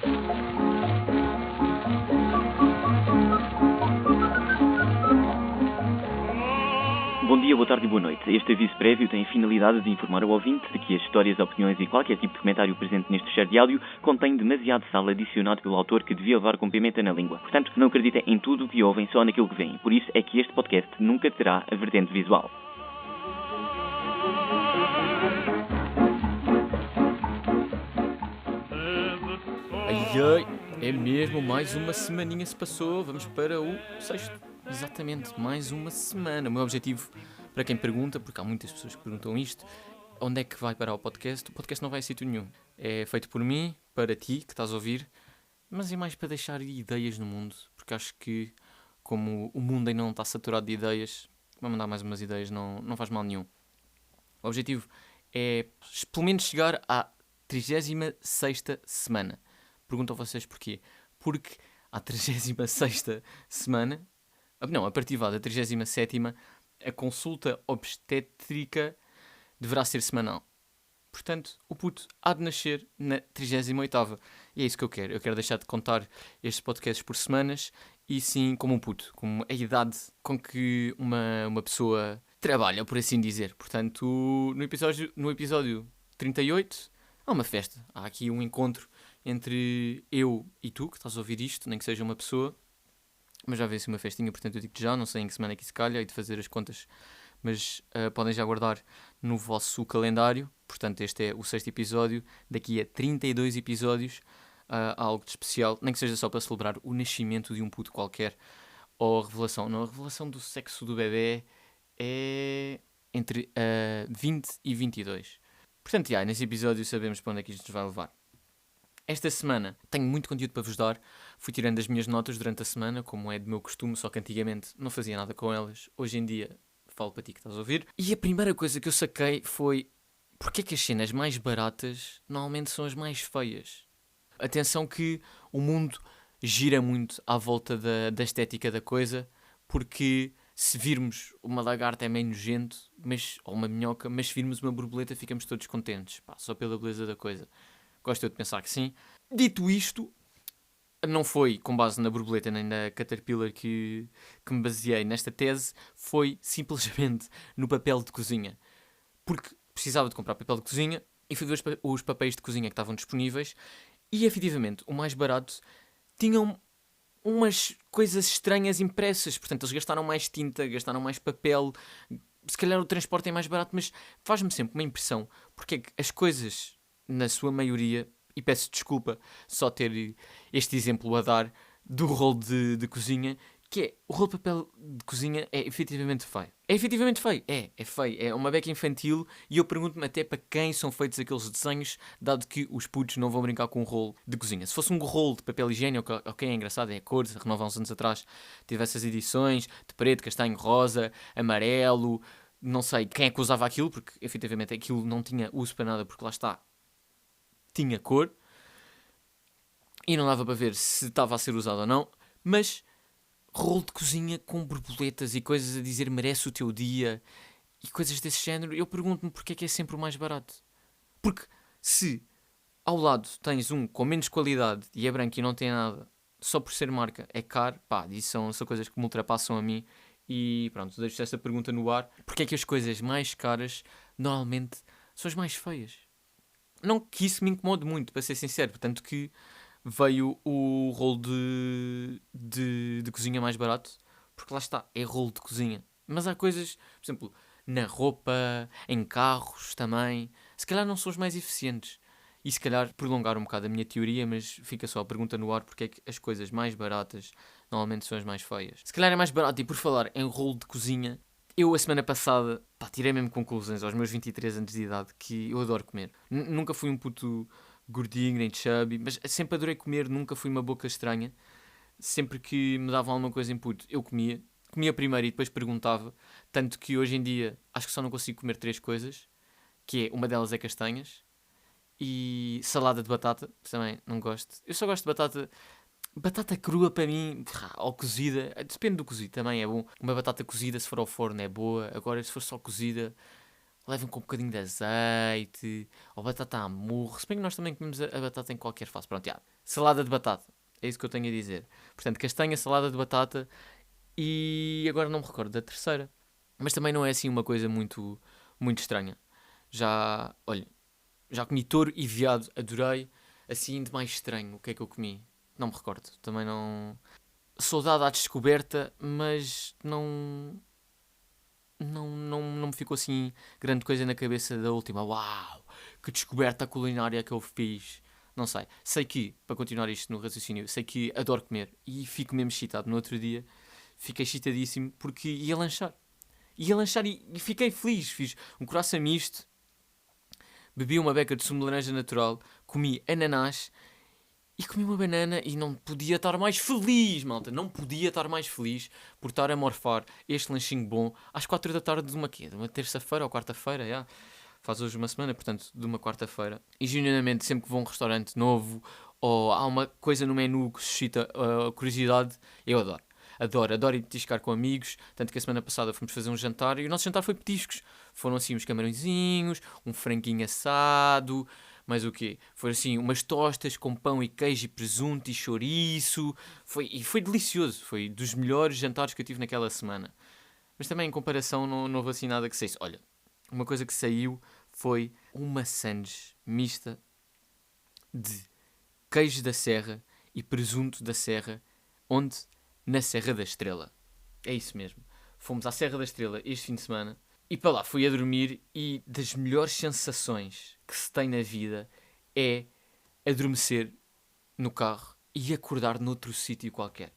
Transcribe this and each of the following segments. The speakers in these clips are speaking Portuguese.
Bom dia, boa tarde e boa noite. Este aviso prévio tem a finalidade de informar o ouvinte de que as histórias, opiniões e qualquer tipo de comentário presente neste share de áudio contém demasiado sal adicionado pelo autor que devia levar com pimenta na língua. Portanto, não acreditem em tudo o que ouvem, só naquilo que veem. Por isso é que este podcast nunca terá a vertente visual. Ai, é mesmo, mais uma semaninha se passou, vamos para o sexto. Exatamente, mais uma semana. O meu objetivo, para quem pergunta, porque há muitas pessoas que perguntam isto, onde é que vai parar o podcast? O podcast não vai a sítio nenhum. É feito por mim, para ti, que estás a ouvir, mas é mais para deixar ideias no mundo, porque acho que, como o mundo ainda não está saturado de ideias, vai mandar mais umas ideias, não faz mal nenhum. O objetivo é, pelo menos, chegar à 36ª semana. Pergunto a vocês porquê. Porque à 36ª semana, a partir da 37ª, a consulta obstétrica deverá ser semanal. Portanto, o puto há de nascer na 38ª. E é isso que eu quero. Eu quero deixar de contar estes podcasts por semanas e sim como um puto, como a idade com que uma pessoa trabalha, por assim dizer. Portanto, no episódio 38, há uma festa. Há aqui um encontro entre eu e tu, que estás a ouvir isto, nem que seja uma pessoa, mas já veio-se uma festinha, portanto eu digo-te já, não sei em que semana é que se calha, hei de fazer as contas, mas podem já guardar no vosso calendário. Portanto, este é o 6º episódio, daqui a 32 episódios há algo de especial, nem que seja só para celebrar o nascimento de um puto qualquer, ou a revelação. Não, a revelação do sexo do bebê é entre 20 e 22. Portanto, nesse episódio sabemos para onde é que isto nos vai levar. Esta semana tenho muito conteúdo para vos dar. Fui tirando as minhas notas durante a semana, como é de meu costume, só que antigamente não fazia nada com elas. Hoje em dia falo para ti que estás a ouvir. E a primeira coisa que eu saquei foi: porque é que as cenas mais baratas normalmente são as mais feias? Atenção que o mundo gira muito à volta da estética da coisa, porque se virmos uma lagarta é meio nojento, ou uma minhoca, mas se virmos uma borboleta ficamos todos contentes, só pela beleza da coisa. Gosto eu de pensar que sim. Dito isto, não foi com base na borboleta nem na Caterpillar que me baseei nesta tese, foi simplesmente no papel de cozinha. Porque precisava de comprar papel de cozinha e fui ver os papéis de cozinha que estavam disponíveis e, efetivamente, o mais barato tinham umas coisas estranhas impressas. Portanto, eles gastaram mais tinta, gastaram mais papel. Se calhar o transporte é mais barato, mas faz-me sempre uma impressão. Porque é que as coisas, na sua maioria, e peço desculpa só ter este exemplo a dar do rolo de cozinha, que é, o rolo de papel de cozinha é efetivamente feio. É efetivamente feio. É feio. É uma beca infantil e eu pergunto-me até para quem são feitos aqueles desenhos, dado que os putos não vão brincar com um rolo de cozinha. Se fosse um rolo de papel higiênico, ok, é engraçado, é a cor, se renova uns anos atrás, tive essas edições de preto, castanho, rosa, amarelo, não sei quem é que usava aquilo, porque efetivamente aquilo não tinha uso para nada, porque lá está, tinha cor e não dava para ver se estava a ser usado ou não, mas rolo de cozinha com borboletas e coisas a dizer merece o teu dia e coisas desse género, eu pergunto-me porque é que é sempre o mais barato. Porque se ao lado tens um com menos qualidade e é branco e não tem nada, só por ser marca é caro, isso são coisas que me ultrapassam a mim e pronto, deixo essa pergunta no ar. Porque é que as coisas mais caras normalmente são as mais feias? Não que isso me incomode muito, para ser sincero, portanto que veio o rolo de cozinha mais barato, porque lá está, é rolo de cozinha. Mas há coisas, por exemplo, na roupa, em carros também, se calhar não são os mais eficientes. E se calhar prolongar um bocado a minha teoria, mas fica só a pergunta no ar, porque é que as coisas mais baratas normalmente são as mais feias. Se calhar é mais barato, e por falar em rolo de cozinha, eu a semana passada, tirei mesmo conclusões aos meus 23 anos de idade, que eu adoro comer. Nunca fui um puto gordinho, nem chubby, mas sempre adorei comer, nunca fui uma boca estranha. Sempre que me davam alguma coisa em puto, eu comia. Comia primeiro e depois perguntava. Tanto que hoje em dia acho que só não consigo comer 3 coisas, que é, uma delas é castanhas e salada de batata, também não gosto. Eu só gosto de batata crua para mim, ou cozida, depende do cozido, também é bom. Uma batata cozida, se for ao forno, é boa. Agora, se for só cozida, Levem com um bocadinho de azeite, ou batata a murro. Se bem que nós também comemos a batata em qualquer fase. Pronto, já. Salada de batata. É isso que eu tenho a dizer. Portanto, castanha, salada de batata e agora não me recordo da terceira. Mas também não é assim uma coisa muito, muito estranha. Olha, já comi touro e veado, adorei. Assim de mais estranho, o que é que eu comi? Não me recordo. Também não. Sou dado à descoberta, mas não me ficou assim grande coisa na cabeça da última. Uau! Que descoberta culinária que eu fiz. Não sei. Sei que, para continuar isto no raciocínio, sei que adoro comer e fico mesmo excitado. No outro dia fiquei excitadíssimo porque ia lanchar. Ia lanchar e fiquei feliz. Fiz um croissant misto, bebi uma beca de sumo de laranja natural, comi ananás e comi uma banana e não podia estar mais feliz, malta. Não podia estar mais feliz por estar a morfar este lanchinho bom às 4 da tarde de uma quê? De uma terça-feira ou quarta-feira, já. Faz hoje uma semana, portanto, de uma quarta-feira. E genuinamente, sempre que vou a um restaurante novo ou há uma coisa no menu que suscita curiosidade, eu adoro. Adoro ir petiscar com amigos. Tanto que a semana passada fomos fazer um jantar e o nosso jantar foi petiscos. Foram assim uns camarõezinhos, um franguinho assado, mais o quê? Foram assim umas tostas com pão e queijo e presunto e chouriço. Foi delicioso. Foi dos melhores jantares que eu tive naquela semana. Mas também em comparação não houve assim nada que saísse. Olha, uma coisa que saiu foi uma sandes mista de queijo da Serra e presunto da Serra, onde? Na Serra da Estrela. É isso mesmo. Fomos à Serra da Estrela este fim de semana e para lá fui a dormir e das melhores sensações que se tem na vida é adormecer no carro e acordar noutro sítio qualquer.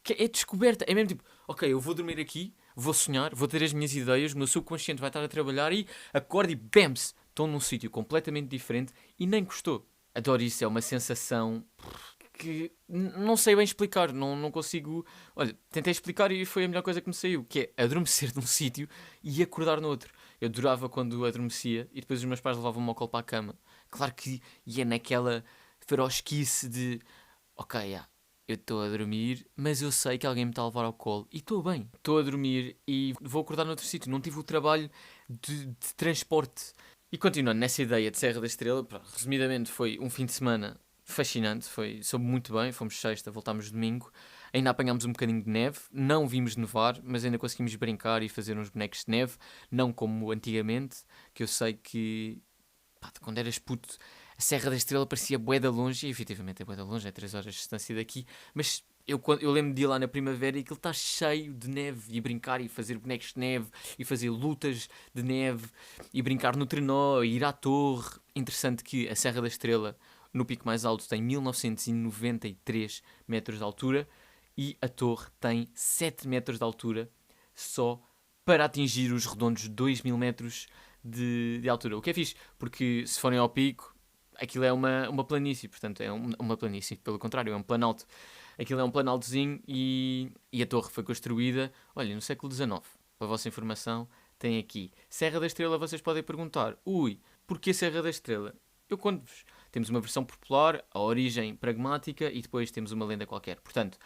Que é descoberta. É mesmo tipo, ok, eu vou dormir aqui, vou sonhar, vou ter as minhas ideias, o meu subconsciente vai estar a trabalhar e acordo e BAMS! Estou num sítio completamente diferente e nem gostou. Adoro isso, é uma sensação que não sei bem explicar, não consigo. Olha, tentei explicar e foi a melhor coisa que me saiu, que é adormecer num sítio e acordar no outro. Eu adorava quando adormecia e depois os meus pais levavam-me ao colo para a cama. Claro que ia naquela ferosquice de ok, eu estou a dormir, mas eu sei que alguém me está a levar ao colo e estou bem. Estou a dormir e vou acordar noutro sítio. Não tive o trabalho de transporte. E continuando nessa ideia de Serra da Estrela, resumidamente foi um fim de semana fascinante, soube muito bem, fomos sexta, voltámos domingo, ainda apanhámos um bocadinho de neve, não vimos nevar, mas ainda conseguimos brincar e fazer uns bonecos de neve, não como antigamente, que eu sei que, quando eras puto, a Serra da Estrela parecia bué da longe, e efetivamente é bué da longe, é 3 horas de distância daqui, mas eu lembro de ir lá na primavera e aquilo está cheio de neve, e brincar e fazer bonecos de neve, e fazer lutas de neve, e brincar no trenó, e ir à torre. Interessante que a Serra da Estrela, no pico mais alto, tem 1993 metros de altura, e a torre tem 7 metros de altura, só para atingir os redondos 2000 metros de altura. O que é fixe, porque se forem ao pico, aquilo é uma planície, portanto é uma planície, pelo contrário, é um planalto. Aquilo é um planaltozinho e a torre foi construída, olha, no século XIX. Para a vossa informação, tem aqui Serra da Estrela. Vocês podem perguntar, porquê Serra da Estrela? Eu conto-vos. Temos uma versão popular, a origem pragmática e depois temos uma lenda qualquer. Portanto,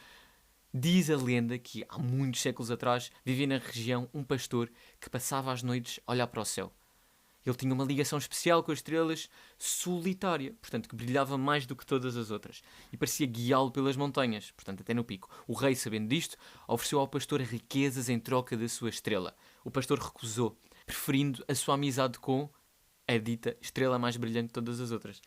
diz a lenda que há muitos séculos atrás vivia na região um pastor que passava as noites a olhar para o céu. Ele tinha uma ligação especial com as estrelas, solitária, portanto que brilhava mais do que todas as outras, e parecia guiá-lo pelas montanhas, portanto até no pico. O rei, sabendo disto, ofereceu ao pastor riquezas em troca da sua estrela. O pastor recusou, preferindo a sua amizade com a dita estrela mais brilhante de todas as outras.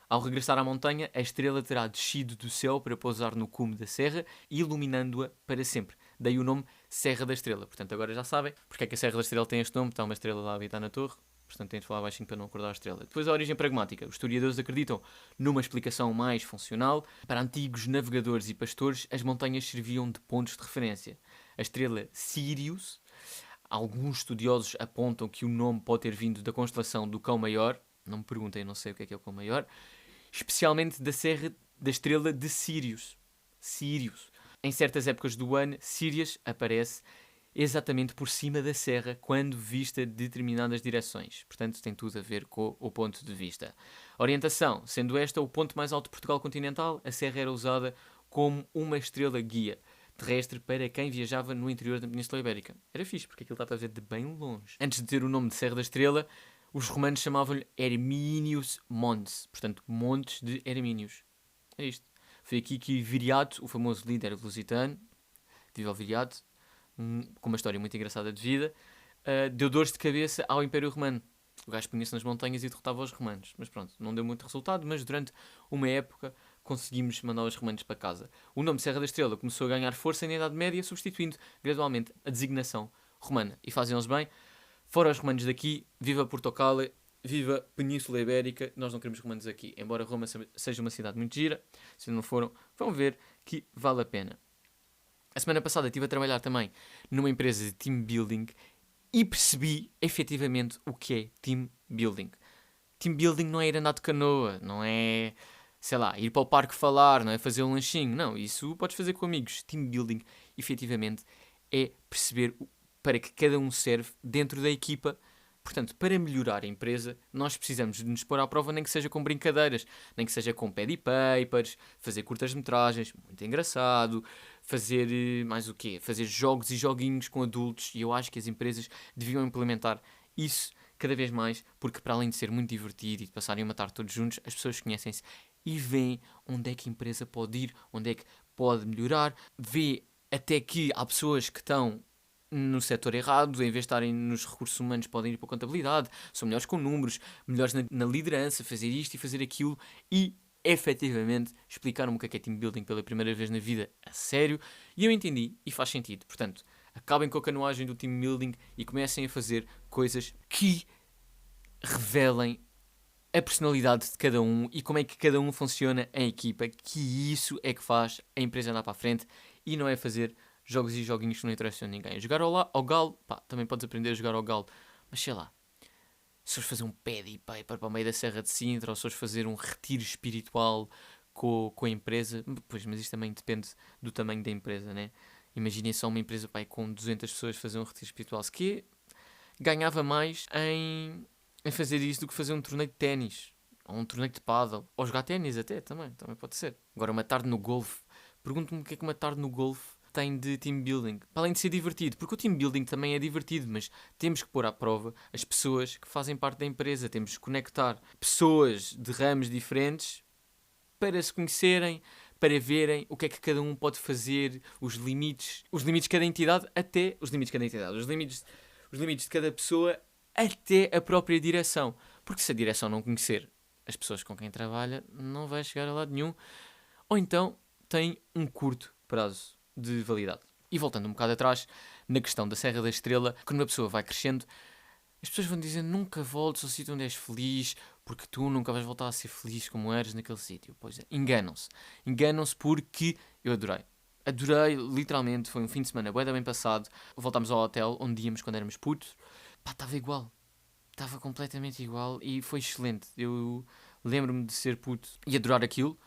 Ao regressar à montanha, a estrela terá descido do céu para pousar no cume da serra, iluminando-a para sempre. Daí o nome Serra da Estrela. Portanto, agora já sabem porque é que a Serra da Estrela tem este nome. Está uma estrela lá a habitar na torre. Portanto, tem de falar baixinho para não acordar a estrela. Depois, a origem pragmática. Os historiadores acreditam numa explicação mais funcional. Para antigos navegadores e pastores, as montanhas serviam de pontos de referência. A estrela Sirius, alguns estudiosos apontam que o nome pode ter vindo da constelação do Cão Maior. Não me perguntem, não sei o que é o Cão Maior. Especialmente da Serra da Estrela de Sirius. Sirius. Em certas épocas do ano, Sirius aparece exatamente por cima da serra quando vista de determinadas direções. Portanto, tem tudo a ver com o ponto de vista. Orientação. Sendo esta o ponto mais alto de Portugal continental, a serra era usada como uma estrela guia. terrestre para quem viajava no interior da Península Ibérica. Era fixe, porque aquilo estava a ver de bem longe. Antes de ter o nome de Serra da Estrela, os romanos chamavam-lhe Herminius Mons, portanto, Montes de Hermínios. É isto. Foi aqui que Viriato, o famoso líder lusitano, viva o Viriato, com uma história muito engraçada de vida, deu dores de cabeça ao Império Romano. O gajo punha-se nas montanhas e derrotava os romanos. Mas pronto, não deu muito resultado, mas durante uma época conseguimos mandar os romanos para casa. O nome Serra da Estrela começou a ganhar força na Idade Média, substituindo gradualmente a designação romana. E fazem-nos bem. Fora os romanos daqui, viva Portugal, viva Península Ibérica, nós não queremos romanos aqui. Embora Roma seja uma cidade muito gira, se não foram, vão ver que vale a pena. A semana passada estive a trabalhar também numa empresa de team building e percebi efetivamente o que é team building. Team building não é ir andar de canoa, não é, sei lá, ir para o parque falar, não é fazer um lanchinho. Não, isso podes fazer com amigos. Team building, efetivamente, é perceber para que cada um serve dentro da equipa. Portanto, para melhorar a empresa, nós precisamos de nos pôr à prova, nem que seja com brincadeiras, nem que seja com pad e papers, fazer curtas-metragens, muito engraçado, fazer mais o quê? Fazer jogos e joguinhos com adultos, e eu acho que as empresas deviam implementar isso cada vez mais, porque para além de ser muito divertido e de passarem uma tarde todos juntos, as pessoas conhecem-se e veem onde é que a empresa pode ir, onde é que pode melhorar, vê até que há pessoas que estão no setor errado, em vez de estarem nos recursos humanos, podem ir para a contabilidade, são melhores com números, melhores na liderança, fazer isto e fazer aquilo, e efetivamente explicaram-me o que é team building pela primeira vez na vida a sério, e eu entendi e faz sentido. Portanto, acabem com a canoagem do team building e comecem a fazer coisas que revelem a personalidade de cada um e como é que cada um funciona em equipa, que isso é que faz a empresa andar para a frente, e não é fazer jogos e joguinhos que não interessam a ninguém. Jogar ao galo, pá, também podes aprender a jogar ao galo, mas sei lá, se fores fazer um pad e paper para o meio da Serra de Sintra, ou se fores fazer um retiro espiritual com a empresa, pois, mas isto também depende do tamanho da empresa, né? Imaginem só uma empresa, pá, com 200 pessoas fazer um retiro espiritual, se que ganhava mais em fazer isso do que fazer um torneio de ténis, ou um torneio de pádel, ou jogar ténis até, também pode ser. Agora, uma tarde no golfe, pergunto-me o que é que uma tarde no golfe tem de team building, para além de ser divertido, porque o team building também é divertido, mas temos que pôr à prova as pessoas que fazem parte da empresa, temos que conectar pessoas de ramos diferentes para se conhecerem, para verem o que é que cada um pode fazer, os limites de cada entidade, até os limites de cada pessoa, até a própria direção, porque se a direção não conhecer as pessoas com quem trabalha, não vai chegar a lado nenhum, ou então tem um curto prazo de validade. E voltando um bocado atrás, na questão da Serra da Estrela, quando uma pessoa vai crescendo, as pessoas vão dizer nunca voltes ao sítio onde és feliz, porque tu nunca vais voltar a ser feliz como eras naquele sítio. Pois é, enganam-se. Enganam-se porque eu adorei. Adorei, literalmente, foi um fim de semana bué da bem passado. Voltámos ao hotel onde íamos quando éramos putos. Pá, estava igual. Estava completamente igual e foi excelente. Eu lembro-me de ser puto e adorar aquilo.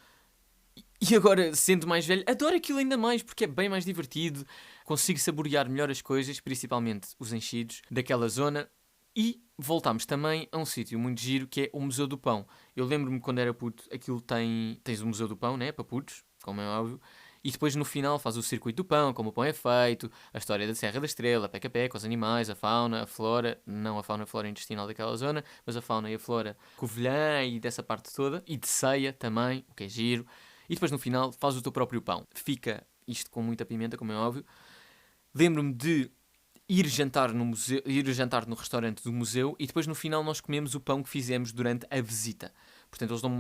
E agora, sendo mais velho, adoro aquilo ainda mais, porque é bem mais divertido, consigo saborear melhor as coisas, principalmente os enchidos daquela zona. E voltámos também a um sítio muito giro, que é o Museu do Pão. Eu lembro-me quando era puto, aquilo tens o Museu do Pão, né, para putos, como é óbvio, e depois no final faz o circuito do pão, como o pão é feito, a história da Serra da Estrela, peca-peca, os animais, a fauna, a flora, não a fauna e a flora intestinal daquela zona, mas a fauna e a flora covilhã e dessa parte toda, e de ceia também, o que é giro. E depois no final faz o teu próprio pão. Fica isto com muita pimenta, como é óbvio. Lembro-me de ir jantar no restaurante do museu e depois no final nós comemos o pão que fizemos durante a visita. Portanto, eles dão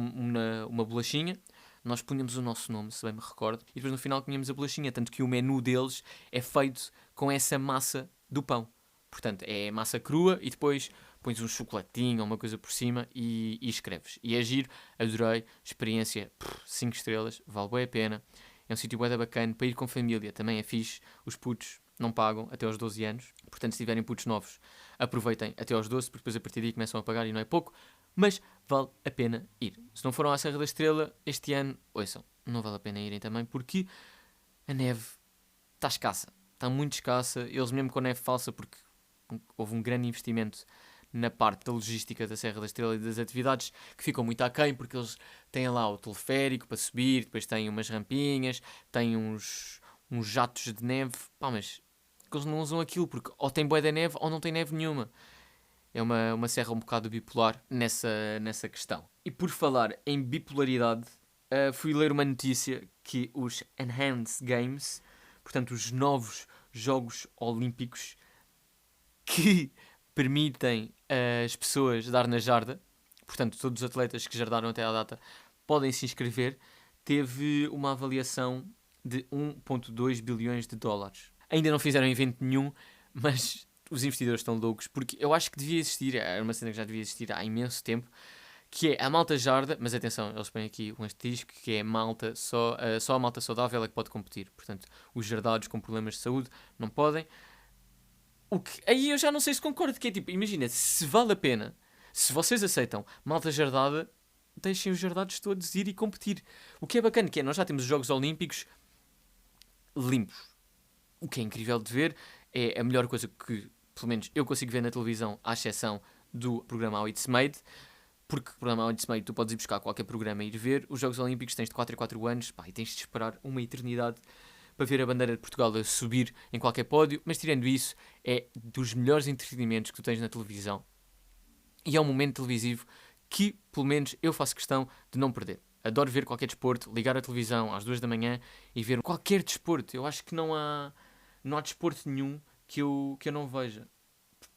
uma bolachinha, nós punhamos o nosso nome, se bem me recordo, e depois no final comíamos a bolachinha, tanto que o menu deles é feito com essa massa do pão. Portanto, é massa crua e depois pões um chocolatinho ou uma coisa por cima e escreves. E é giro, adorei, experiência 5 estrelas, vale bem a pena. É um sítio bué bacana para ir com família, também é fixe. Os putos não pagam até aos 12 anos, portanto se tiverem putos novos, aproveitem até aos 12, porque depois a partir daí começam a pagar e não é pouco, mas vale a pena ir. Se não foram à Serra da Estrela este ano, ouçam, não vale a pena irem também, porque a neve está escassa, está muito escassa, eles mesmo com a neve falsa, porque houve um grande investimento na parte da logística da Serra da Estrela e das atividades que ficam muito aquém, porque eles têm lá o teleférico para subir, depois têm umas rampinhas, têm uns uns jatos de neve, pá, mas que eles não usam aquilo, porque ou tem bué da neve ou não tem neve nenhuma. É uma serra um bocado bipolar nessa questão. E por falar em bipolaridade, fui ler uma notícia que os Enhanced Games, portanto os novos Jogos Olímpicos, que permitem as pessoas dar na jarda, portanto todos os atletas que jardaram até à data podem se inscrever, teve uma avaliação de 1,2 bilhões de dólares. Ainda não fizeram evento nenhum, mas os investidores estão loucos, porque eu acho que devia existir, é uma cena que já devia existir há imenso tempo, que é a malta jarda, mas atenção, eles põem aqui um asterisco, que é malta só a malta saudável é que pode competir. Portanto, os jardados com problemas de saúde não podem. O que, aí eu já não sei se concordo, que é tipo, imagina, se vale a pena, se vocês aceitam malta jardada, deixem os jardados todos ir e competir. O que é bacana, que é, nós já temos os Jogos Olímpicos limpos. O que é incrível de ver, é a melhor coisa que, pelo menos, eu consigo ver na televisão, à exceção do programa How It's Made, porque o programa How It's Made tu podes ir buscar qualquer programa e ir ver. Os Jogos Olímpicos tens de 4 a 4 anos, pá, e tens de esperar uma eternidade para ver a bandeira de Portugal a subir em qualquer pódio, mas tirando isso, é dos melhores entretenimentos que tu tens na televisão. E é um momento televisivo que, pelo menos, eu faço questão de não perder. Adoro ver qualquer desporto, ligar a televisão às 2 da manhã e ver qualquer desporto. Eu acho que não há desporto nenhum que eu não veja.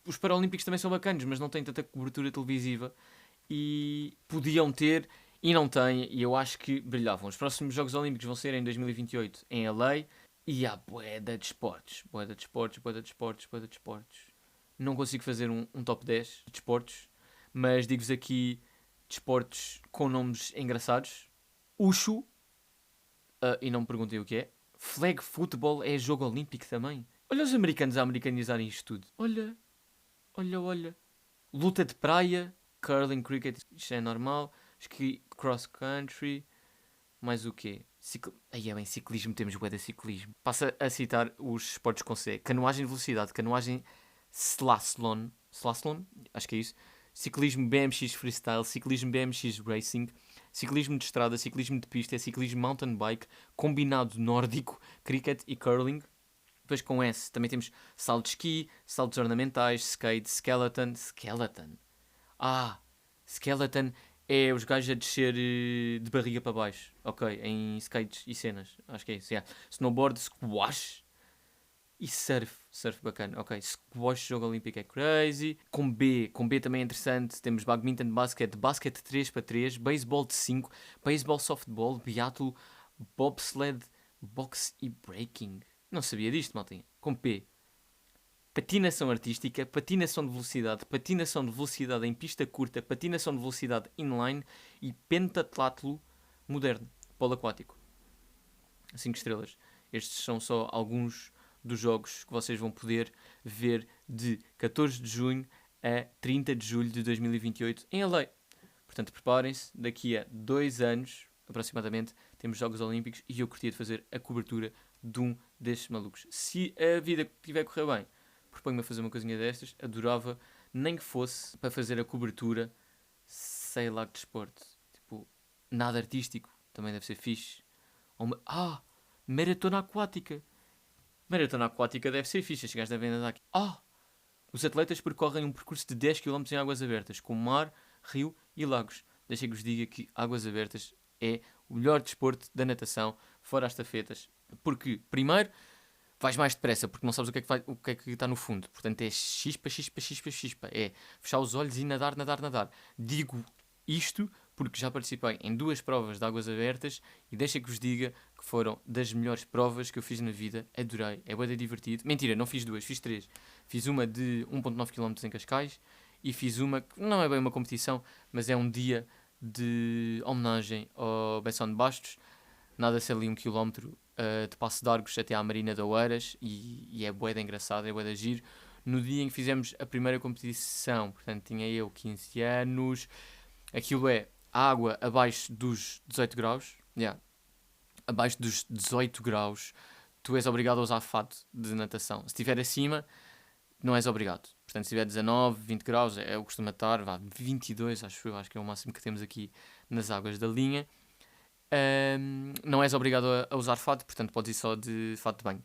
Os Paralímpicos também são bacanos, mas não têm tanta cobertura televisiva e podiam ter e não têm, e eu acho que brilhavam. Os próximos Jogos Olímpicos vão ser em 2028 em LA e há bué de desportos. Não consigo fazer um top 10 de desportos, mas digo-vos aqui desportos com nomes engraçados. Wushu, e não me perguntem o que é. Flag football é jogo olímpico também. Olha os americanos a americanizarem isto tudo. Olha. Luta de praia, curling, cricket, isto é normal. Cross country, mais o quê? Aí é bem, ciclismo, temos bué de ciclismo. Passa a citar os esportes com C. Canoagem de velocidade, canoagem slalom, acho que é isso. Ciclismo BMX freestyle, ciclismo BMX racing, ciclismo de estrada, ciclismo de pista, ciclismo mountain bike, combinado nórdico, cricket e curling. Depois com S também temos salto de esqui, saltos ornamentais, skate, skeleton. Skeleton é os gajos a descer de barriga para baixo. Ok, em skates e cenas. Acho que é isso, yeah. Snowboard, squash e surf. Surf bacana. Ok, squash, jogo olímpico é crazy. Com B também é interessante. Temos badminton, basquete 3x3, beisebol de 5, beisebol, softball, biatlo, bobsled, boxe e breaking. Não sabia disto, maltinha. Com P. Patinação artística, patinação de velocidade em pista curta, patinação de velocidade inline e pentatlatlo moderno, polo aquático. 5 estrelas. Estes são só alguns dos jogos que vocês vão poder ver de 14 de junho a 30 de julho de 2028 em LA. Portanto, preparem-se, daqui a 2 anos, aproximadamente, temos Jogos Olímpicos e eu curtia de fazer a cobertura de um destes malucos. Se a vida tiver a correr bem, proponho-me a fazer uma coisinha destas, adorava, nem que fosse para fazer a cobertura, sei lá que desporto, tipo, nada artístico, também deve ser fixe. Maratona aquática. Maratona aquática deve ser fixe, estes gajos devem andar aqui. Os atletas percorrem um percurso de 10 km em águas abertas, com mar, rio e lagos. Deixem que vos diga que águas abertas é o melhor desporto da natação, fora as tafetas. Porque, primeiro, vais mais depressa, porque não sabes o que é que está no fundo. Portanto, é chispa. É fechar os olhos e nadar. Digo isto porque já participei em 2 provas de águas abertas e deixa que vos diga que foram das melhores provas que eu fiz na vida. Adorei, é bem divertido. Mentira, não fiz 2, fiz 3. Fiz uma de 1,9 km em Cascais e fiz uma que não é bem uma competição, mas é um dia de homenagem ao Bessão de Bastos. Nada-se ali 1 km de Passo de Arcos até à Marina de Oeiras e é bué de engraçado, é bué de giro. No dia em que fizemos a primeira competição, portanto tinha eu 15 anos, aquilo é água abaixo dos 18 graus, abaixo dos 18 graus, tu és obrigado a usar fato de natação. Se estiver acima, não és obrigado. Portanto, se tiver 19, 20 graus, é o que costuma estar, 22, acho que é o máximo que temos aqui nas águas da linha. Não és obrigado a usar fato, portanto podes ir só de fato de banho.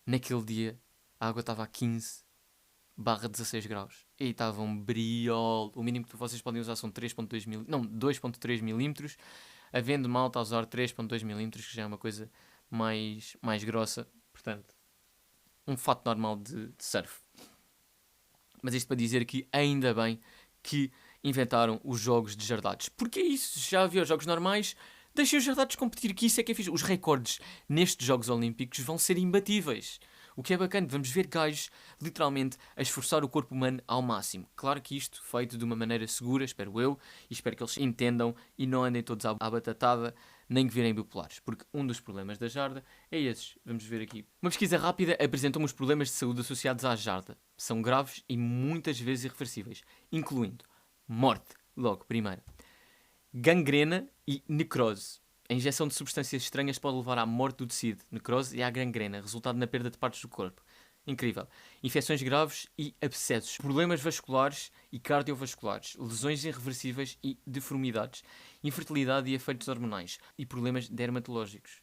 Naquele dia a água estava a 15/16 graus e estava um briol. O mínimo que vocês podem usar são 2.3 milímetros, havendo malta a usar 3.2 milímetros, que já é uma coisa mais grossa. Portanto, um fato normal de surf. Mas isto para dizer que ainda bem que inventaram os jogos de jardados. Porque é isso, já havia os jogos normais, deixem os jardados competir, que isso é que é fixe. Os recordes nestes Jogos Olímpicos vão ser imbatíveis. O que é bacana, vamos ver gajos literalmente a esforçar o corpo humano ao máximo. Claro que isto feito de uma maneira segura, espero eu, e espero que eles entendam e não andem todos à batatada, nem que virem bipolares. Porque um dos problemas da jarda é esses. Vamos ver aqui. Uma pesquisa rápida apresentou-me os problemas de saúde associados à jarda. São graves e muitas vezes irreversíveis, incluindo morte, logo, primeiro, gangrena e necrose. A injeção de substâncias estranhas pode levar à morte do tecido, necrose e à gangrena, resultado na perda de partes do corpo. Incrível. Infecções graves e abscessos, problemas vasculares e cardiovasculares, lesões irreversíveis e deformidades, infertilidade e efeitos hormonais e problemas dermatológicos.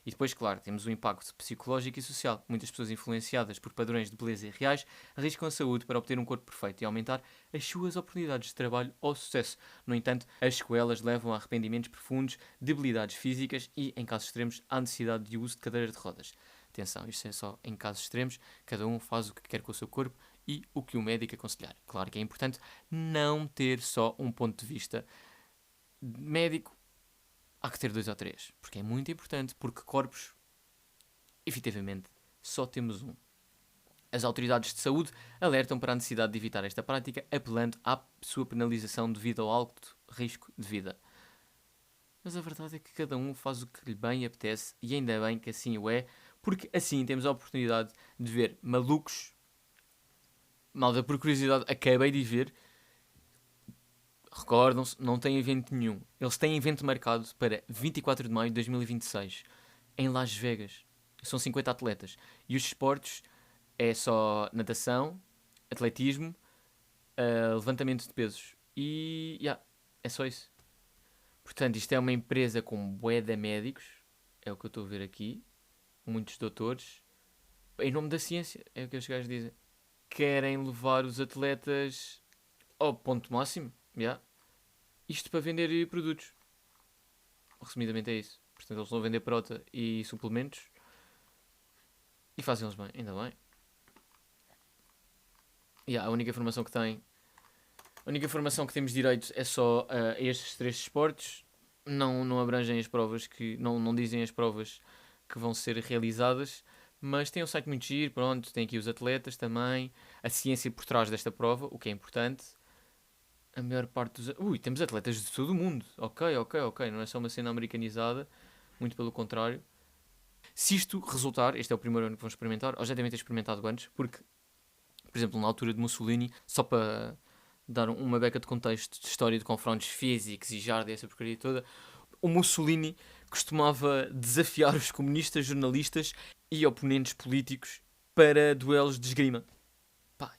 E depois, claro, temos o impacto psicológico e social. Muitas pessoas influenciadas por padrões de beleza irreais arriscam a saúde para obter um corpo perfeito e aumentar as suas oportunidades de trabalho ou sucesso. No entanto, as sequelas levam a arrependimentos profundos, debilidades físicas e, em casos extremos, à necessidade de uso de cadeiras de rodas. Atenção, isto é só em casos extremos, cada um faz o que quer com o seu corpo e o que o médico aconselhar. Claro que é importante não ter só um ponto de vista médico. Há que ter 2 ou 3, porque é muito importante, porque corpos, efetivamente, só temos um. As autoridades de saúde alertam para a necessidade de evitar esta prática, apelando à sua penalização devido ao alto risco de vida. Mas a verdade é que cada um faz o que lhe bem apetece, e ainda bem que assim o é, porque assim temos a oportunidade de ver malucos. Malda, por curiosidade, acabei de ver. Recordam-se, não tem evento nenhum. Eles têm evento marcado para 24 de maio de 2026, em Las Vegas. São 50 atletas. E os esportes é só natação, atletismo, levantamento de pesos. E é só isso. Portanto, isto é uma empresa com bué de médicos. É o que eu estou a ver aqui. Muitos doutores. Em nome da ciência, é o que os gajos dizem. Querem levar os atletas ao ponto máximo. Isto para vender produtos. Resumidamente é isso. Portanto, eles vão vender prota e suplementos. E fazem-los bem, ainda bem. A única informação que tem. A única informação que temos direito é só a estes 3 esportes. Não abrangem as provas que. Não dizem as provas que vão ser realizadas. Mas tem um site muito giro, pronto. Tem aqui os atletas também. A ciência por trás desta prova, o que é importante. A maior parte dos... temos atletas de todo o mundo. Ok. Não é só uma cena americanizada. Muito pelo contrário. Se isto resultar, este é o primeiro ano que vamos experimentar, ou já devem ter experimentado antes, porque, por exemplo, na altura de Mussolini, só para dar uma beca de contexto de história de confrontos físicos e jarda e essa porcaria toda, o Mussolini costumava desafiar os comunistas, jornalistas e oponentes políticos para duelos de esgrima.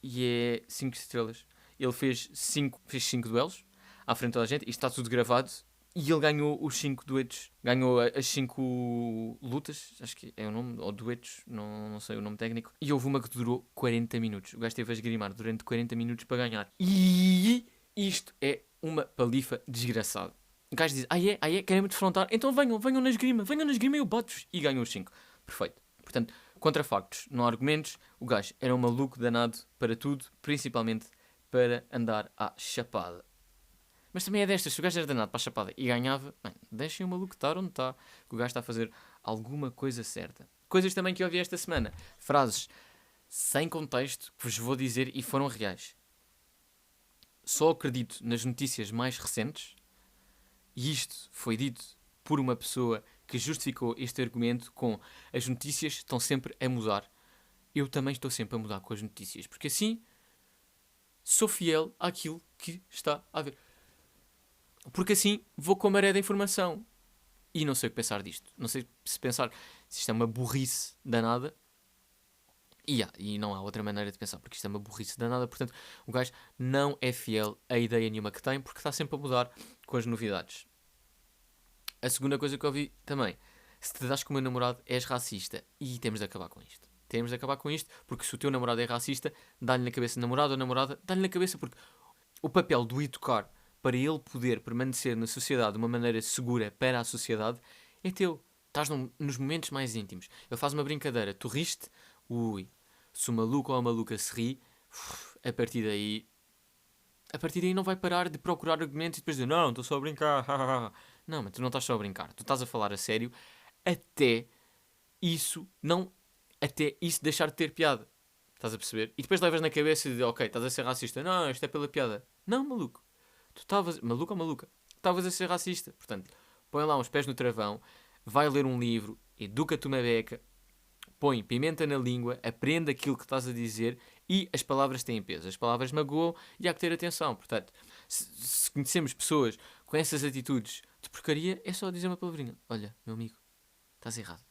E é 5 estrelas. Ele fez 5 duelos à frente de toda a gente. Isto está tudo gravado. E ele ganhou os 5 duetos. Ganhou as 5 lutas. Acho que é o nome. Ou duetos. Não sei o nome técnico. E houve uma que durou 40 minutos. O gajo esteve a esgrimar durante 40 minutos para ganhar. E isto é uma palifa desgraçada. O gajo diz, querem-me defrontar? Então venham na esgrima e eu boto-vos. E ganhou os 5. Perfeito. Portanto, contra factos, não há argumentos. O gajo era um maluco danado para tudo. Principalmente para andar à chapada. Mas também é destas, se o gajo era danado para a chapada e ganhava, deixem o maluco estar onde está, que o gajo está a fazer alguma coisa certa. Coisas também que eu ouvi esta semana. Frases sem contexto que vos vou dizer e foram reais. Só acredito nas notícias mais recentes, e isto foi dito por uma pessoa que justificou este argumento com as notícias estão sempre a mudar. Eu também estou sempre a mudar com as notícias, porque assim sou fiel àquilo que está a ver. Porque assim vou com a maré da informação. E não sei o que pensar disto. Não sei se pensar se isto é uma burrice danada. E não há outra maneira de pensar, porque isto é uma burrice danada. Portanto, o gajo não é fiel a ideia nenhuma que tem, porque está sempre a mudar com as novidades. A segunda coisa que eu ouvi também, se te das com o meu namorado, és racista. E temos de acabar com isto. Temos de acabar com isto, porque se o teu namorado é racista, dá-lhe na cabeça, namorado ou namorada, dá-lhe na cabeça, porque o papel do educar para ele poder permanecer na sociedade de uma maneira segura para a sociedade é teu. Estás nos momentos mais íntimos. Ele faz uma brincadeira, tu riste, ui, se o maluco ou a maluca se ri, a partir daí não vai parar de procurar argumentos e depois dizer, não, estou só a brincar. Não, mas tu não estás só a brincar, tu estás a falar a sério até isso deixar de ter piada. Estás a perceber? E depois levas na cabeça de, ok, estás a ser racista. Não, isto é pela piada. Não, maluco. Tu estavas, maluco ou maluca, estavas a ser racista. Portanto, põe lá uns pés no travão, vai ler um livro, educa-te uma beca, põe pimenta na língua, aprende aquilo que estás a dizer e as palavras têm peso. As palavras magoam e há que ter atenção. Portanto, se conhecemos pessoas com essas atitudes de porcaria, é só dizer uma palavrinha. Olha, meu amigo, estás errado.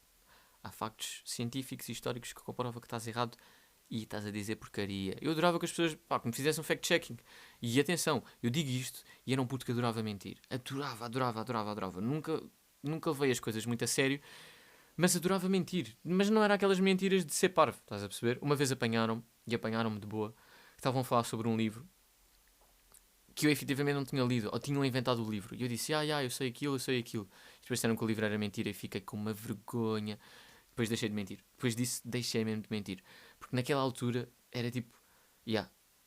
Há factos científicos e históricos que comprovam que estás errado e estás a dizer porcaria. Eu adorava que as pessoas que me fizessem um fact-checking. E atenção, eu digo isto e era um puto que adorava mentir. Adorava. Nunca levei as coisas muito a sério, mas adorava mentir. Mas não era aquelas mentiras de ser parvo, estás a perceber? Uma vez apanharam-me de boa, que estavam a falar sobre um livro que eu efetivamente não tinha lido, ou tinham inventado o livro. E eu disse, eu sei aquilo. E depois disseram que o livro era mentira e fiquei com uma vergonha. Depois deixei de mentir. Depois disso, deixei mesmo de mentir. Porque naquela altura era tipo,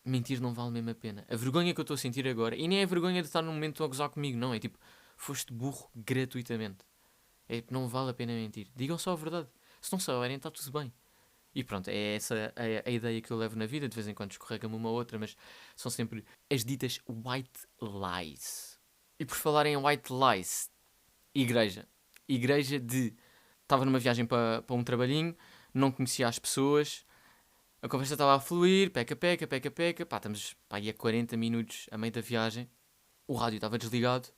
mentir não vale mesmo a pena. A vergonha que eu estou a sentir agora, e nem é a vergonha de estar num momento a gozar comigo, não. É tipo, foste burro gratuitamente. É que não vale a pena mentir. Digam só a verdade. Se não souberem, está tudo bem. E pronto, é essa a ideia que eu levo na vida. De vez em quando escorrega-me uma ou outra, mas são sempre as ditas white lies. E por falarem em white lies, igreja. Estava numa viagem para um trabalhinho, não conhecia as pessoas, a conversa estava a fluir, peca. Estamos aí a 40 minutos a meio da viagem, o rádio estava desligado,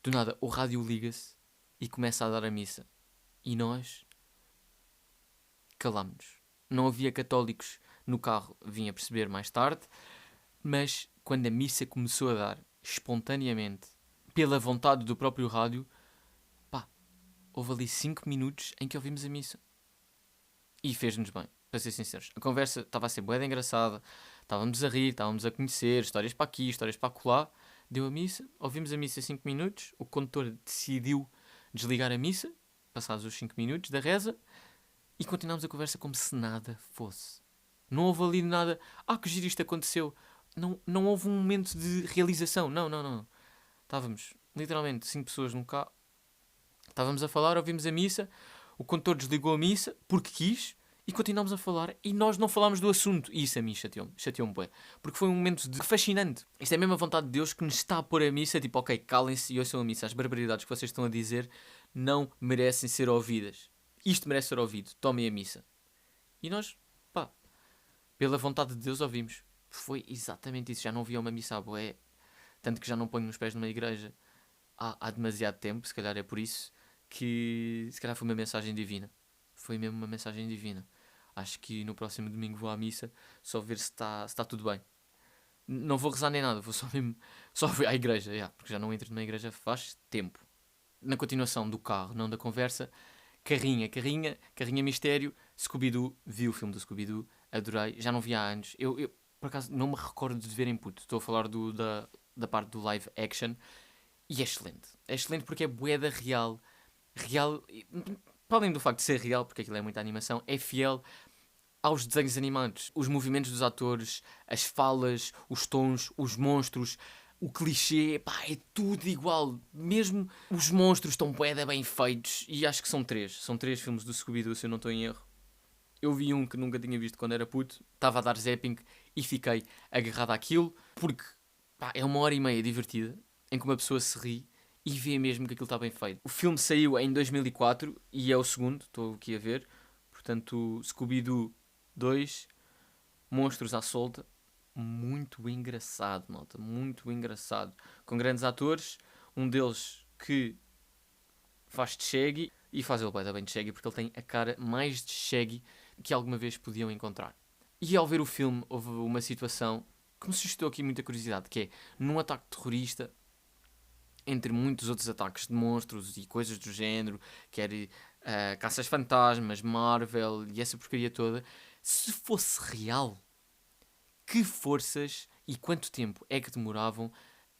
do nada o rádio liga-se e começa a dar a missa. E nós calámos-nos. Não havia católicos no carro, vim a perceber mais tarde, mas quando a missa começou a dar, espontaneamente, pela vontade do próprio rádio, houve ali 5 minutos em que ouvimos a missa. E fez-nos bem, para ser sinceros. A conversa estava a ser bué de engraçada, estávamos a rir, estávamos a conhecer, histórias para aqui, histórias para acolá. Deu a missa, ouvimos a missa 5 minutos, o condutor decidiu desligar a missa, passados os 5 minutos da reza, e continuámos a conversa como se nada fosse. Não houve ali nada, que giro isto aconteceu. Não houve um momento de realização, não. Estávamos literalmente 5 pessoas num carro, estávamos a falar, ouvimos a missa, o condutor desligou a missa porque quis e continuámos a falar e nós não falámos do assunto. E isso a mim chateou-me bué. Porque foi um momento fascinante. Isto é mesmo a vontade de Deus que nos está a pôr a missa, tipo, ok, calem-se e ouçam a missa. As barbaridades que vocês estão a dizer não merecem ser ouvidas. Isto merece ser ouvido. Tomem a missa. E nós, pela vontade de Deus ouvimos. Foi exatamente isso. Já não havia uma missa à bué. Tanto que já não ponho os pés numa igreja há demasiado tempo. Se calhar é por isso que se calhar foi uma mensagem divina. Foi mesmo uma mensagem divina. Acho que no próximo domingo vou à missa só ver se está tudo bem. Não vou rezar nem nada, vou só à igreja, porque já não entro numa igreja faz tempo. Na continuação do carro, não da conversa, carrinha mistério, Scooby-Doo, vi o filme do Scooby-Doo, adorei, já não vi há anos. Eu por acaso não me recordo de ver em puto, estou a falar da parte do live action, e é excelente. É excelente porque é bué da real, para além do facto de ser real, porque aquilo é muita animação, é fiel aos desenhos animados. Os movimentos dos atores, as falas, os tons, os monstros, o clichê, é tudo igual. Mesmo os monstros estão bué bem feitos. E acho que são 3. São 3 filmes do Scooby-Doo, se eu não estou em erro. Eu vi um que nunca tinha visto quando era puto, estava a dar zapping e fiquei agarrado àquilo, porque é 1h30 divertida, em que uma pessoa se ri e vê mesmo que aquilo está bem feito. O filme saiu em 2004 e é o segundo, estou aqui a ver. Portanto, Scooby-Doo 2, Monstros à Solta. Muito engraçado, malta. Muito engraçado. Com grandes atores. Um deles que faz de Shaggy. E faz ele bem de Shaggy porque ele tem a cara mais de Shaggy que alguma vez podiam encontrar. E ao ver o filme houve uma situação que me suscitou aqui muita curiosidade, que é, num ataque terrorista, entre muitos outros ataques de monstros e coisas do género, quer caças fantasmas, Marvel e essa porcaria toda, se fosse real, que forças e quanto tempo é que demoravam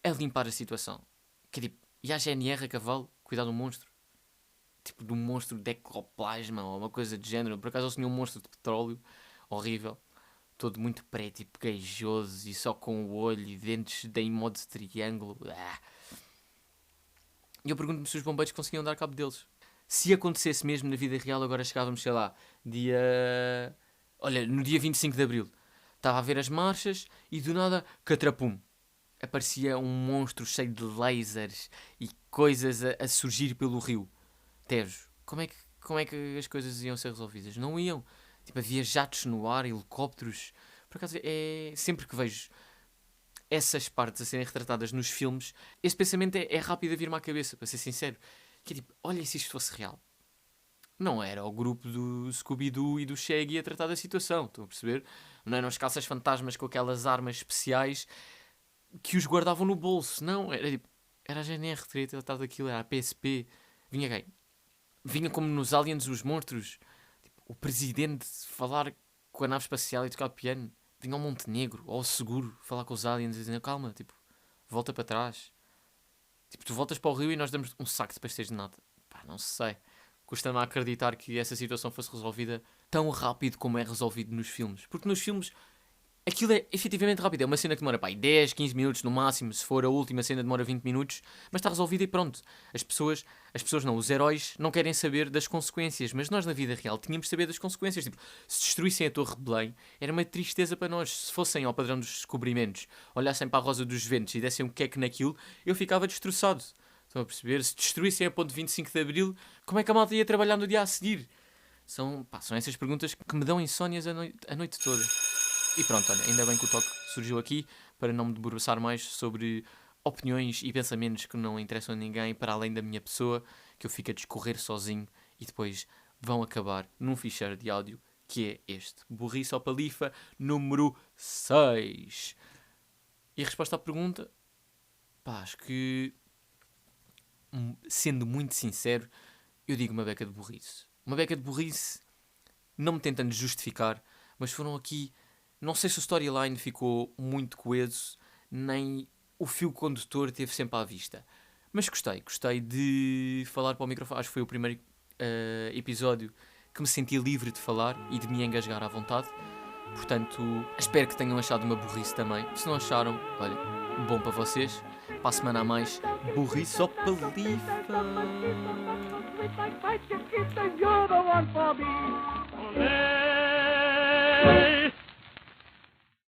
a limpar a situação? Que tipo, e a GNR a cavalo cuidar do monstro? Tipo, do monstro de ecoplasma ou uma coisa de género. Por acaso eu tinha um monstro de petróleo horrível, todo muito preto e pegajoso e só com o olho e dentes em modo de triângulo. E eu pergunto-me se os bombeiros conseguiam dar cabo deles. Se acontecesse mesmo na vida real, agora chegávamos, sei lá, Olha, no dia 25 de Abril. Estava a ver as marchas e do nada, catrapum. Aparecia um monstro cheio de lasers e coisas a surgir pelo rio Tejo. Como é que as coisas iam ser resolvidas? Não iam. Tipo, havia jatos no ar, helicópteros. Por acaso, sempre que vejo essas partes a serem retratadas nos filmes, esse pensamento é rápido a vir-me à cabeça, para ser sincero. Que é tipo, olha se isto fosse real. Não era o grupo do Scooby-Doo e do Shaggy a tratar da situação, estão a perceber? Não eram os caças fantasmas com aquelas armas especiais que os guardavam no bolso. Não, era tipo, era a GNR que teria tratado daquilo, era a PSP. Vinha quem? Vinha como nos Aliens os monstros. Tipo, o presidente falar com a nave espacial e tocar piano. Vinha ao Montenegro, ou ao Seguro, falar com os aliens e dizer, calma, tipo, volta para trás. Tipo, tu voltas para o rio e nós damos um saco de pastéis de nata. Pá, não sei. Custa-me a acreditar que essa situação fosse resolvida tão rápido como é resolvido nos filmes. Porque nos filmes aquilo é efetivamente rápido. É uma cena que demora 10, 15 minutos no máximo. Se for a última cena demora 20 minutos. Mas está resolvida e pronto. As pessoas não, os heróis não querem saber das consequências. Mas nós na vida real tínhamos de saber das consequências. Tipo, se destruíssem a Torre de Belém, era uma tristeza para nós. Se fossem ao padrão dos descobrimentos, olhassem para a Rosa dos Ventos e dessem um queque naquilo, eu ficava destroçado. Estão a perceber? Se destruíssem a ponte 25 de Abril, como é que a malta ia trabalhar no dia a seguir? São essas perguntas que me dão insónias a noite toda. E pronto, olha, ainda bem que o toque surgiu aqui para não me debruçar mais sobre opiniões e pensamentos que não interessam a ninguém para além da minha pessoa, que eu fico a discorrer sozinho e depois vão acabar num ficheiro de áudio que é este. Burrice ou Palifa, número 6. E a resposta à pergunta, acho que, sendo muito sincero, eu digo uma beca de burrice. Uma beca de burrice, não me tentando justificar, mas foram aqui... Não sei se o storyline ficou muito coeso, nem o fio condutor teve sempre à vista. Mas gostei de falar para o microfone. Acho que foi o primeiro episódio que me senti livre de falar e de me engasgar à vontade. Portanto, espero que tenham achado uma burrice também. Se não acharam, olha, bom para vocês. Para a semana a mais, burrice ou palifa. Hey!